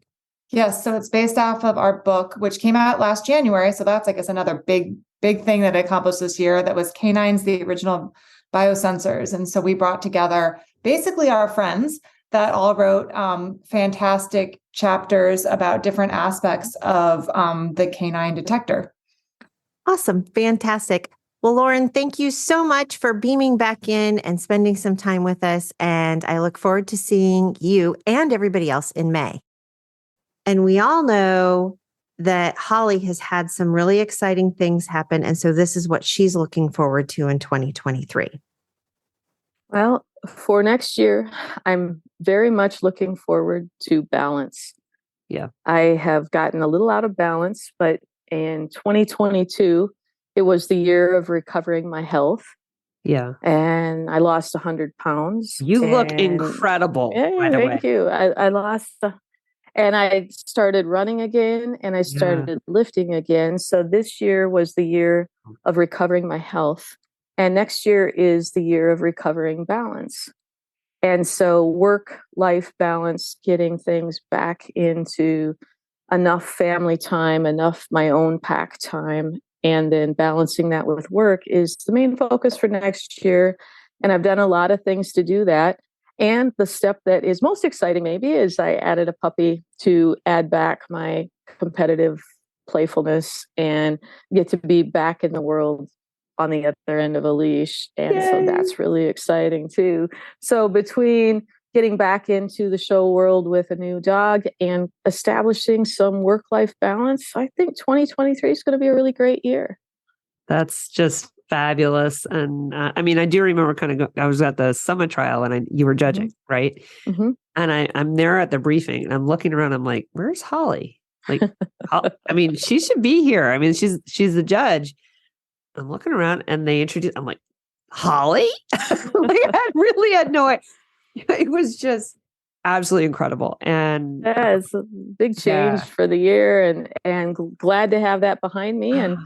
Speaker 6: Yes. So it's based off of our book, which came out last January. So that's, I guess, another big thing that I accomplished this year. That was Canines, the Original Biosensors. And so we brought together basically our friends that all wrote fantastic chapters about different aspects of the canine detector.
Speaker 4: Awesome. Fantastic. Well, Lauryn, thank you so much for beaming back in and spending some time with us. And I look forward to seeing you and everybody else in May. And we all know that Holly has had some really exciting things happen. And so this is what she's looking forward to in 2023.
Speaker 7: Well, for next year, I'm very much looking forward to balance.
Speaker 2: Yeah.
Speaker 7: I have gotten a little out of balance, but in 2022, it was the year of recovering my health.
Speaker 2: Yeah.
Speaker 7: And I lost 100 pounds.
Speaker 2: You look incredible, by the way.
Speaker 7: Thank you. I lost, and I started running again, and I started lifting again. So this year was the year of recovering my health. And next year is the year of recovering balance. And so work-life balance, getting things back into enough family time, enough my own pack time, and then balancing that with work is the main focus for next year. And I've done a lot of things to do that. And the step that is most exciting maybe is I added a puppy to add back my competitive playfulness and get to be back in the world on the other end of a leash. And so that's really exciting too. So between getting back into the show world with a new dog and establishing some work-life balance, I think 2023 is going to be a really great year.
Speaker 2: That's just fabulous. And I mean, I do remember I was at the summit trial and you were judging, right?
Speaker 7: Mm-hmm.
Speaker 2: And I'm there at the briefing and I'm looking around. I'm like, where's Holly? Like, I mean, she should be here. I mean, she's the judge. I'm looking around and they introduced, I'm like, Holly? Like, I really had no idea. It was just absolutely incredible. And
Speaker 7: it's a big change for the year and glad to have that behind me. And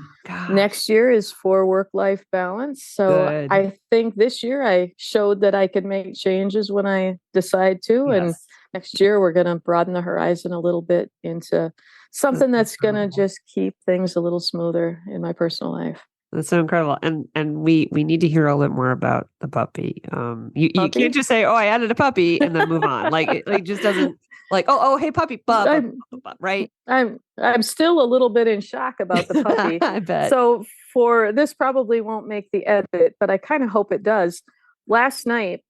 Speaker 7: next year is for work-life balance. So I think this year I showed that I could make changes when I decide to. Yes. And next year we're going to broaden the horizon a little bit into something that's going to just keep things a little smoother in my personal life.
Speaker 2: That's so incredible. And we need to hear a little more about the puppy. You can't just say, oh, I added a puppy and then move on. Like it just doesn't like, oh, hey, puppy, right?
Speaker 7: I'm still a little bit in shock about the puppy.
Speaker 2: I bet.
Speaker 7: So this probably won't make the edit, but I kind of hope it does. Last night,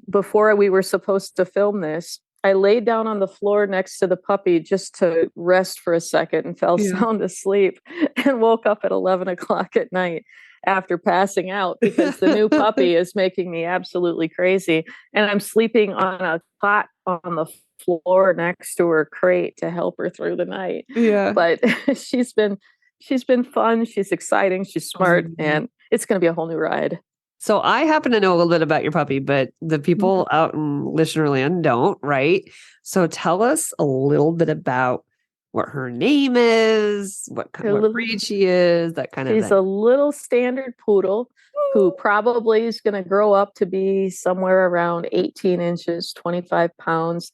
Speaker 7: before we were supposed to film this, I laid down on the floor next to the puppy just to rest for a second and fell sound asleep and woke up at 11 o'clock at night after passing out because the new puppy is making me absolutely crazy. And I'm sleeping on a cot on the floor next to her crate to help her through the night.
Speaker 2: Yeah.
Speaker 7: But she's been fun. She's exciting. She's smart. And it's going to be a whole new ride.
Speaker 2: So I happen to know a little bit about your puppy, but the people out in Listenerland don't, right? So tell us a little bit about what her name is, what breed she is, that kind of thing.
Speaker 7: She's a little standard poodle who probably is going to grow up to be somewhere around 18 inches, 25 pounds.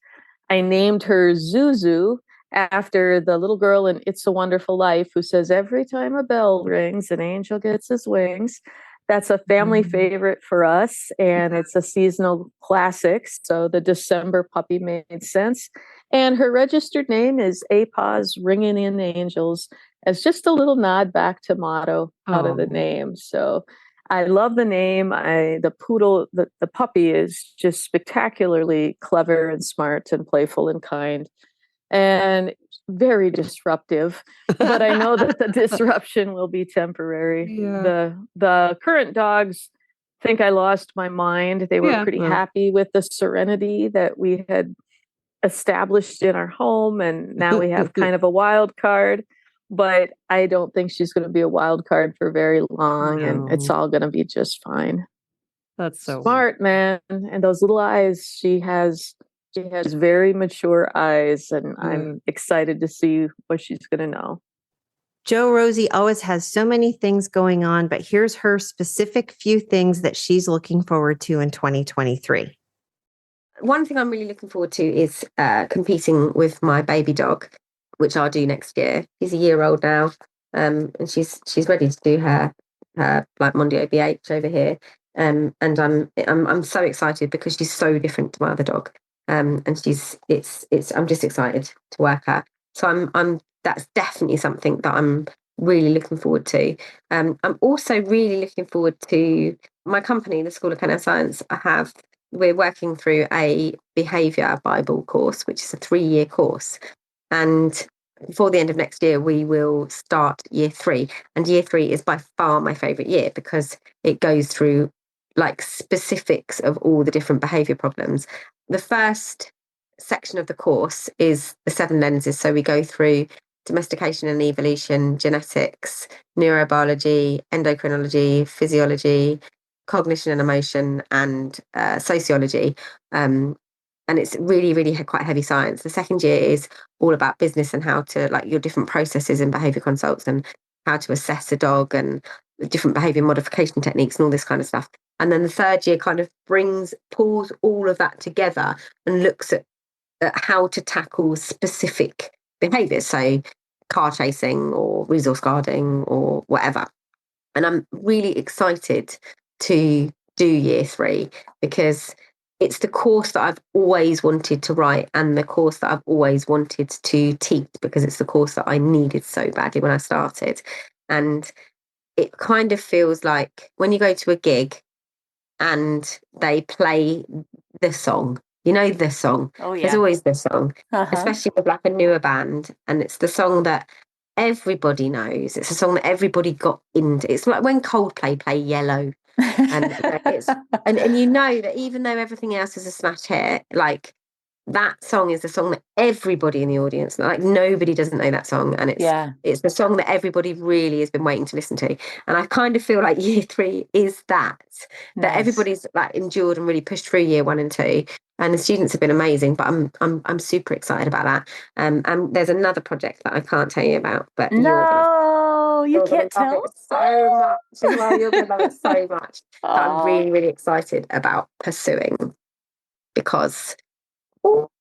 Speaker 7: I named her Zuzu after the little girl in It's a Wonderful Life who says, every time a bell rings, an angel gets his wings. That's a family favorite for us, and it's a seasonal classic. So the December puppy made sense. And her registered name is APA's Ringing in Angels, as just a little nod back to motto out of the name. So I love the name. The poodle, the puppy is just spectacularly clever and smart and playful and kind and very disruptive. But I know that the disruption will be temporary. Yeah. The current dogs think I lost my mind. They were pretty happy with the serenity that we had established in our home, and now we have kind of a wild card. But I don't think she's going to be a wild card for very long, and it's all going to be just fine.
Speaker 2: That's so
Speaker 7: smart, man. And those little eyes, she has very mature eyes, and I'm excited to see what she's going to know.
Speaker 4: Jo-Rosie always has so many things going on, but here's her specific few things that she's looking forward to in 2023.
Speaker 8: One thing I'm really looking forward to is competing with my baby dog, which I'll do next year. She's a year old now, and she's ready to do her like Mondio BH over here. And I'm so excited because she's so different to my other dog. And I'm just excited to work her. So that's definitely something that I'm really looking forward to. I'm also really looking forward to my company, the School of Canine Science. We're working through a behaviour Bible course, which is a 3-year course. And before the end of next year, we will start year 3. And year 3 is by far my favourite year because it goes through like specifics of all the different behaviour problems. The first section of the course is the 7 lenses. So we go through domestication and evolution, genetics, neurobiology, endocrinology, physiology, cognition and emotion, and sociology. And it's really, really quite heavy science. The second year is all about business and how to, like, your different processes in behaviour consults and how to assess a dog and the different behaviour modification techniques and all this kind of stuff. And then the third year kind of pulls all of that together and looks at how to tackle specific behaviours, so car chasing or resource guarding or whatever. And I'm really excited to do year 3 because it's the course that I've always wanted to write and the course that I've always wanted to teach, because it's the course that I needed so badly when I started. And it kind of feels like when you go to a gig and they play the song, you know, the song. Oh, yeah. There's always the song, especially with like a newer band. And it's the song that everybody knows. It's a song that everybody got into. It's like when Coldplay play Yellow. And you know that even though everything else is a smash hit, like that song is the song that everybody in the audience, like nobody doesn't know that song, and it's the song that everybody really has been waiting to listen to. And I kind of feel like year 3 is that everybody's like endured and really pushed through year 1 and 2, and the students have been amazing. But I'm super excited about that. And there's another project that I can't tell you about, but
Speaker 3: you can't tell
Speaker 8: it so much. Well, you're going to love it so much that I'm really, really excited about pursuing, because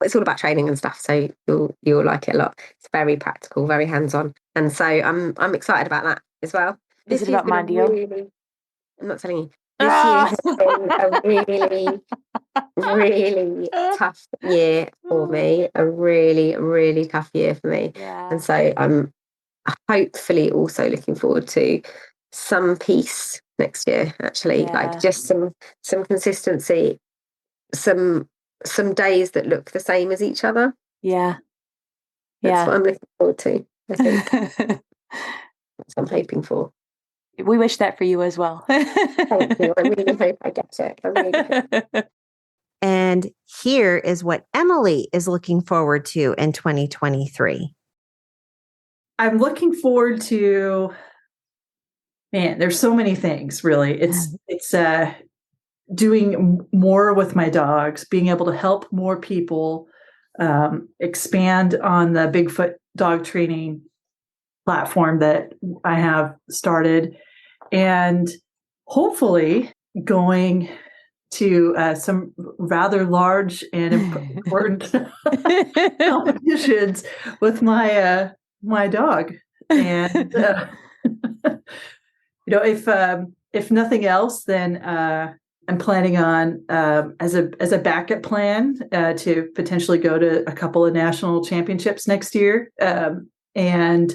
Speaker 8: it's all about training and stuff. So you'll like it a lot. It's very practical, very hands-on, and so I'm excited about that as well.
Speaker 3: Is it about Mondio?
Speaker 8: I'm not telling you. This year has been a really, really tough year for me. A really, really tough year for me. Yeah. And so I'm hopefully also looking forward to some peace next year, actually. Like just some consistency, some days that look the same as each other.
Speaker 3: That's
Speaker 8: what I'm looking forward to, I think. That's what I'm hoping for.
Speaker 3: We wish that for you as well.
Speaker 8: Thank you. I really hope I get it. I really hope.
Speaker 4: And here is what Emily is looking forward to in 2023.
Speaker 9: I'm looking forward to Man, there's so many things, really. It's doing more with my dogs, being able to help more people, expand on the Bigfoot dog training platform that I have started, and hopefully going to some rather large and important competitions with my my dog. And if nothing else, then I'm planning on as a backup plan to potentially go to a couple of national championships next year. And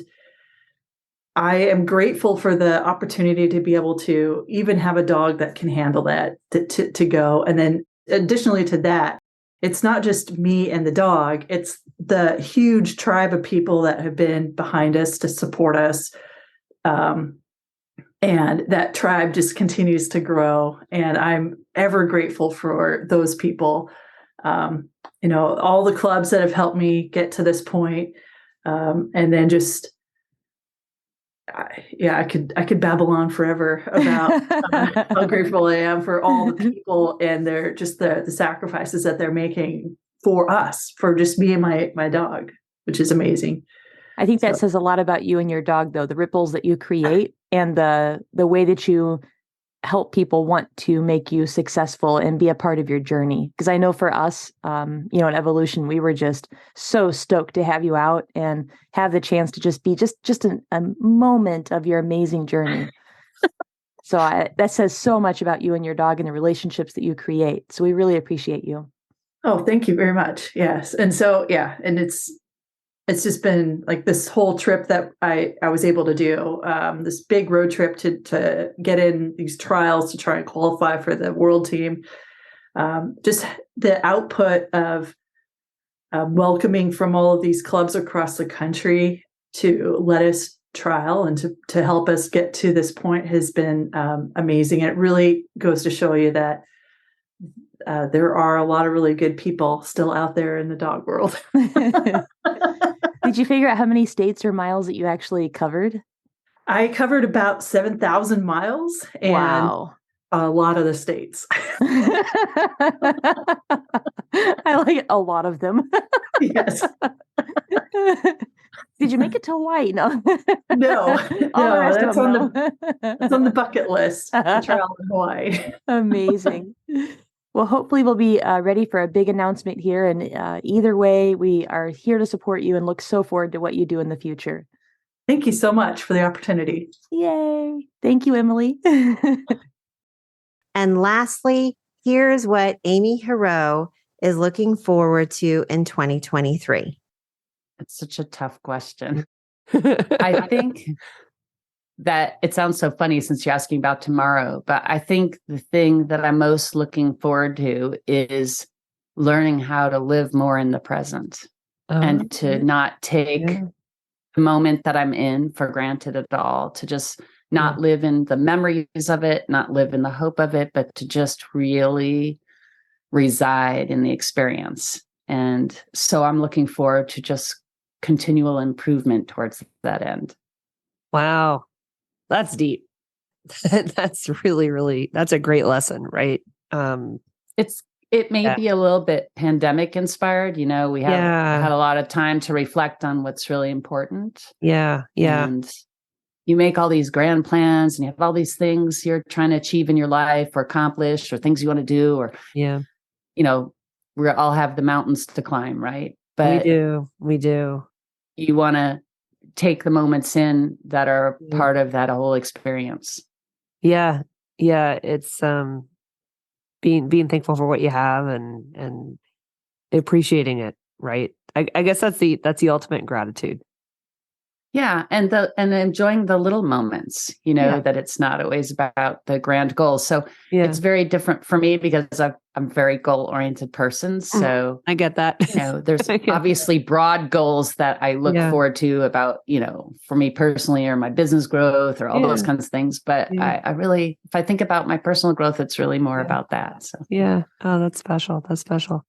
Speaker 9: I am grateful for the opportunity to be able to even have a dog that can handle that to go. And then additionally to that, it's not just me and the dog, it's the huge tribe of people that have been behind us to support us. And that tribe just continues to grow. And I'm ever grateful for those people. All the clubs that have helped me get to this point. And then just, I could babble on forever about how grateful I am for all the people and their just the sacrifices that they're making for us, for just me and my dog, which is amazing.
Speaker 3: I think that says a lot about you and your dog, though, the ripples that you create and the way that you help people want to make you successful and be a part of your journey. Because I know for us, in Evolution, we were just so stoked to have you out and have the chance to just be just a moment of your amazing journey. So that says so much about you and your dog and the relationships that you create. So we really appreciate you.
Speaker 9: Oh, thank you very much. Yes. And so, and it's just been like this whole trip that I was able to do, this big road trip to get in these trials to try and qualify for the world team. Just the output of welcoming from all of these clubs across the country to let us trial and to help us get to this point has been amazing. And it really goes to show you that there are a lot of really good people still out there in the dog world.
Speaker 3: Did you figure out how many states or miles that you actually covered?
Speaker 9: I covered about 7,000 miles and a lot of the states.
Speaker 3: I like a lot of them.
Speaker 9: Yes.
Speaker 3: Did you make it to Hawaii? No.
Speaker 9: No, that's on the bucket list to travel in Hawaii.
Speaker 3: Amazing. Well, hopefully we'll be ready for a big announcement here. And either way, we are here to support you and look so forward to what you do in the future.
Speaker 9: Thank you so much for the opportunity.
Speaker 3: Yay. Thank you, Emily.
Speaker 4: And lastly, here's what Amy Herot is looking forward to in 2023.
Speaker 10: It's such a tough question. I think that it sounds so funny since you're asking about tomorrow, but I think the thing that I'm most looking forward to is learning how to live more in the present and to not take the moment that I'm in for granted at all, to just not live in the memories of it, not live in the hope of it, but to just really reside in the experience. And so I'm looking forward to just continual improvement towards that end.
Speaker 2: Wow. That's deep. That's really, that's a great lesson, right?
Speaker 10: It may be a little bit pandemic inspired. We have had a lot of time to reflect on what's really important.
Speaker 2: Yeah.
Speaker 10: And you make all these grand plans and you have all these things you're trying to achieve in your life or accomplish or things you want to do, or, we all have the mountains to climb, right? But
Speaker 2: we do.
Speaker 10: You want to take the moments in that are part of that whole experience. Yeah.
Speaker 2: It's being thankful for what you have and appreciating it, right? I guess that's the ultimate gratitude.
Speaker 10: Yeah, and enjoying the little moments, that it's not always about the grand goals. So it's very different for me because I'm a very goal-oriented person. So
Speaker 2: I get that.
Speaker 10: There's obviously broad goals that I look forward to about, for me personally or my business growth or all those kinds of things. But I really, if I think about my personal growth, it's really more about that. So
Speaker 2: yeah. Oh, that's special. That's special.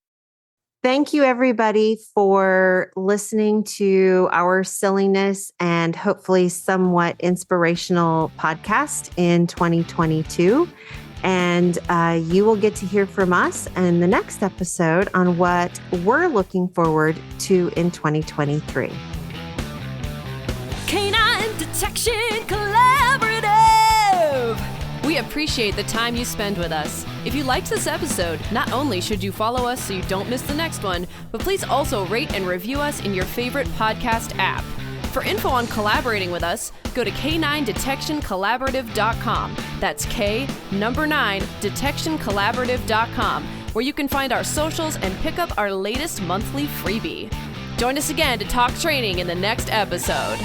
Speaker 4: Thank you, everybody, for listening to our silliness and hopefully somewhat inspirational podcast in 2022. And you will get to hear from us in the next episode on what we're looking forward to in 2023.
Speaker 1: Canine Detection Collaborative! We appreciate the time you spend with us. If you liked this episode, not only should you follow us so you don't miss the next one, but please also rate and review us in your favorite podcast app. For info on collaborating with us, go to k9detectioncollaborative.com. That's K9detectioncollaborative.com, where you can find our socials and pick up our latest monthly freebie. Join us again to talk training in the next episode.